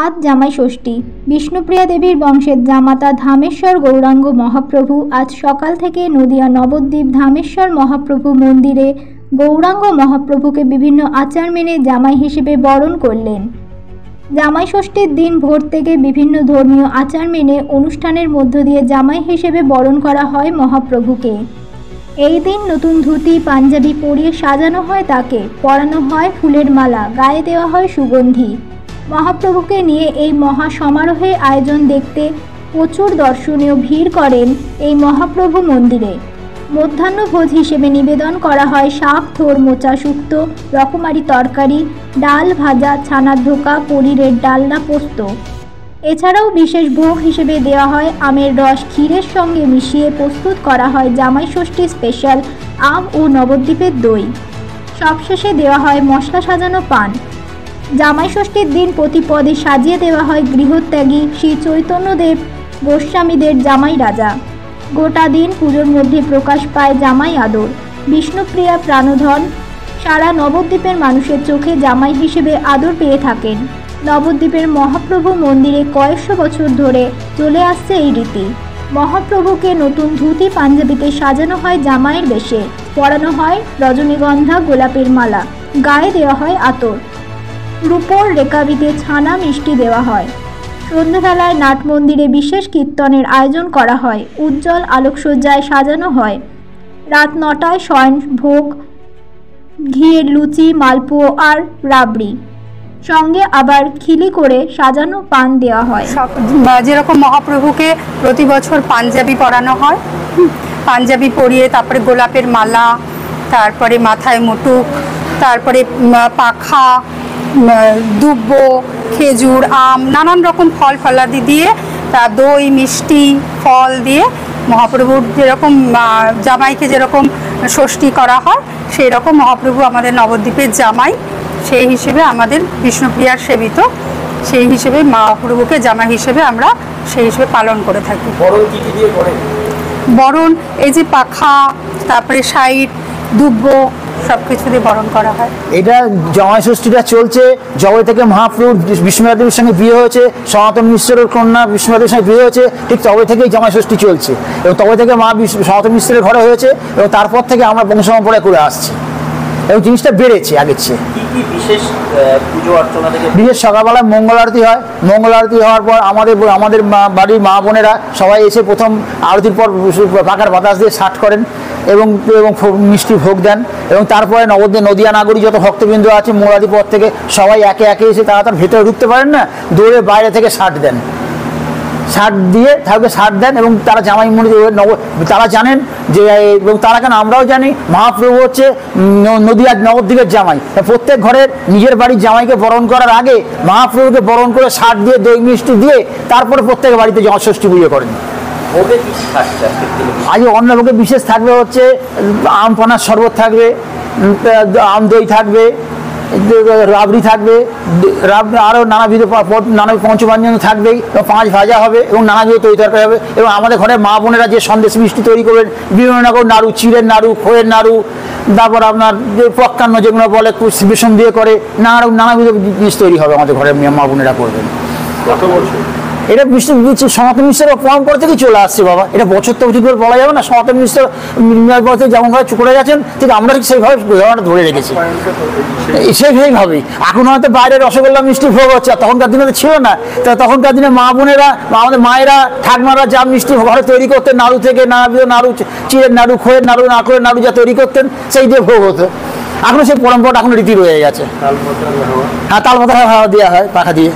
আজ জামাই ষষ্ঠী। বিষ্ণুপ্রিয়া দেবীর বংশের জামাতা ধামেশ্বর গৌরাঙ্গ মহাপ্রভু আজ সকাল থেকে নদিয়া নবদ্বীপ ধামেশ্বর মহাপ্রভু মন্দিরে গৌরাঙ্গ মহাপ্রভুকে বিভিন্ন আচার মেনে জামাই হিসেবে বরণ করলেন। জামাই ষষ্ঠীর দিন ভোর থেকে বিভিন্ন ধর্মীয় আচার মেনে অনুষ্ঠানের মধ্য দিয়ে জামাই হিসেবে বরণ করা হয় মহাপ্রভুকে। এই দিন নতুন ধুতি পাঞ্জাবি পরিয়ে সাজানো হয়, তাকে পরানো হয় ফুলের মালা, গায়ে দেওয়া হয় সুগন্ধি। মহাপ্রভুকে নিয়ে এই মহা সমারোহের আয়োজন দেখতে প্রচুর দর্শনীয় ভিড় করেন এই মহাপ্রভু মন্দিরে। মধ্যাহ্নভোজ হিসেবে নিবেদন করা হয় শাক, থোর, মোচা, শুক্তো, রকমারি তরকারি, ডাল, ভাজা, ছানার ধোকা, পনিরের ডালনা, পোস্ত। এছাড়াও বিশেষ ভোগ হিসেবে দেওয়া হয় আমের রস, ক্ষীরের সঙ্গে মিশিয়ে প্রস্তুত করা হয় জামাই ষষ্ঠী স্পেশাল আম ও নবদ্বীপের দই। সবশেষে দেওয়া হয় মশলা সাজানো পান। জামাই ষষ্ঠীর দিন প্রতি পদে সাজিয়ে দেওয়া হয় গৃহত্যাগী শ্রী চৈতন্যদেব গোস্বামীদের জামাই রাজা। গোটা দিন পুজোর মধ্যে প্রকাশ পায় জামাই আদর। বিষ্ণুপ্রিয়া প্রাণধন সারা নবদ্বীপের মানুষের চোখে জামাই হিসেবে আদর পেয়ে থাকেন। নবদ্বীপের মহাপ্রভু মন্দিরে কয়েকশো বছর ধরে চলে আসছে এই রীতি। মহাপ্রভুকে নতুন ধুতি পাঞ্জাবিতে সাজানো হয় জামাইয়ের বেশে, পরানো হয় রজনীগন্ধা গোলাপের মালা, গায়ে দেওয়া হয় আতর, রূপোর রেকাবিতে ছানা মিষ্টি দেওয়া হয়। সন্ধ্যাবেলায় নাট মন্দিরে বিশেষ কীর্তনের আয়োজন করা হয়, উজ্জ্বল আলোকসজ্জায় সাজানো হয়। রাত 9টায় শয়ন ভোগ, ঘিয়ের লুচি, মালপোয়া আর রাবড়ি, সঙ্গে আবার খিলি করে সাজানো পান দেওয়া হয়। যেরকম মহাপ্রভুকে প্রতি বছর পাঞ্জাবি পরানো হয়, পাঞ্জাবি পরিয়ে তারপরে গোলাপের মালা, তারপরে মাথায় মুটুক, তারপরে পাখা, দুব্ব, খেজুর, আম, নানান রকম ফল ফলাদি দিয়ে, তা দই, মিষ্টি, ফল দিয়ে মহাপ্রভুর যেরকম জামাইকে যেরকম ষষ্ঠী করা হয় সেই রকম মহাপ্রভু আমাদের নবদ্বীপের জামাই, সেই হিসেবে আমাদের বিষ্ণুপ্রিয়ার সেবিত, সেই হিসেবে মহাপ্রভুকে জামাই হিসেবে আমরা সেই হিসেবে পালন করে থাকি। বরণ এই যে পাখা, তারপরে সাইড, দুব্ব, সব কিছু দিয়ে বরণ করা হয়। এটা জামাই ষষ্ঠীটা চলছে জবে থেকে মহাপ্রভুর বিষ্ণুপ্রিয়া দেবীর সঙ্গে বিয়ে হয়েছে, সনাতন মিশ্রের কন্যা বিষ্ণুপ্রিয়া দেবীর সঙ্গে বিয়ে হয়েছে, ঠিক তবে থেকেই জামাই ষষ্ঠী চলছে এবং তবে থেকে মা সনাতন মিশ্রের ঘরে হয়েছে এবং তারপর থেকে আমরা বংশপরম্পরা করে আসছি এবং জিনিসটা বেড়েছে আগের চেয়ে। বিশেষ সকালবেলায় মঙ্গল আরতি হয়, মঙ্গল আরতি হওয়ার পর আমাদের বাড়ির মা বোনেরা সবাই এসে প্রথম আরতির পর পাকার বাতাস দিয়ে ষাট করেন এবং মিষ্টি ভোগ দেন এবং তারপরে নদিয়া নাগরী যত ভক্তবৃন্দ আছে মোরাদি পথ থেকে সবাই একে একে এসে তারা তার ভেতরে ঢুকতে পারেন না, দৌড়ে বাইরে থেকে ষাট দেন, ষাট দিয়ে তাকে ষাট দেন এবং তারা জামাই মুড়ি তারা জানেন যে, এবং তারা কেন আমরাও জানি মহাপ্রভু হচ্ছে নদিয়া নবদ্বীপের জামাই। প্রত্যেক ঘরের নিজের বাড়ির জামাইকে বরণ করার আগে মহাপ্রভুকে বরণ করে ষাট দিয়ে দই মিষ্টি দিয়ে তারপরে প্রত্যেক বাড়িতে জামাই ষষ্ঠী পুজো করেন। আজ অন্নভোগে বিশেষ থাকবে হচ্ছে আম পানার শরবত থাকবে, আম দই থাকবে, রাবড়ি থাকবে, আরও নানাবিধ পঞ্চব্যঞ্জন থাকবেই, পাঁচ ভাজা হবে এবং নানাবিধ তরি তরকারি হবে এবং আমাদের ঘরে মা বোনেরা যে সন্দেশ মিষ্টি তৈরি করবেন, বিভিন্ন রকম নাড়ু, চিড়ের নাড়ু, খোয়ের নাড়ু, তারপর আপনার যে পক্কান্ন যেগুলো বলে বেসন দিয়ে করে, নানাবিধ জিনিস তৈরি হবে আমাদের ঘরে মা বোনেরা করবেন। কত বছর এটা সনাতন মিশ্রের পরম্পরা থেকেই চলে আসছে বাবা, এটা বছর তো ঠিক করে বলা যাবে না। সনাতন মিশ্র যেমনভাবে করে যাচ্ছেন ঠিক আমরা ঠিক সেইভাবে ধরে রেখেছি, সেইভাবেই। এখন হয়তো বাইরে রসগোল্লা মিষ্টি ভোগ হচ্ছে, তখনকার দিনে তো ছিল না। তখনকার দিনে মা বোনেরা, আমাদের মায়েরা, ঠাকমারা যা মিষ্টি ঘরে তৈরি করতেন, নাড়ু থেকে নানাবিধ নাড়ু, চিড়ের নাড়ু, খোয়ের নাড়ু, নারকেলের নাড়ু যা তৈরি করতেন সেই দিয়ে ভোগ হতো। এখনো সেই পরম্পরাটা এখনো রীতি রয়ে গেছে। হ্যাঁ, তাল পাতা দেওয়া হয় পাখা দিয়ে।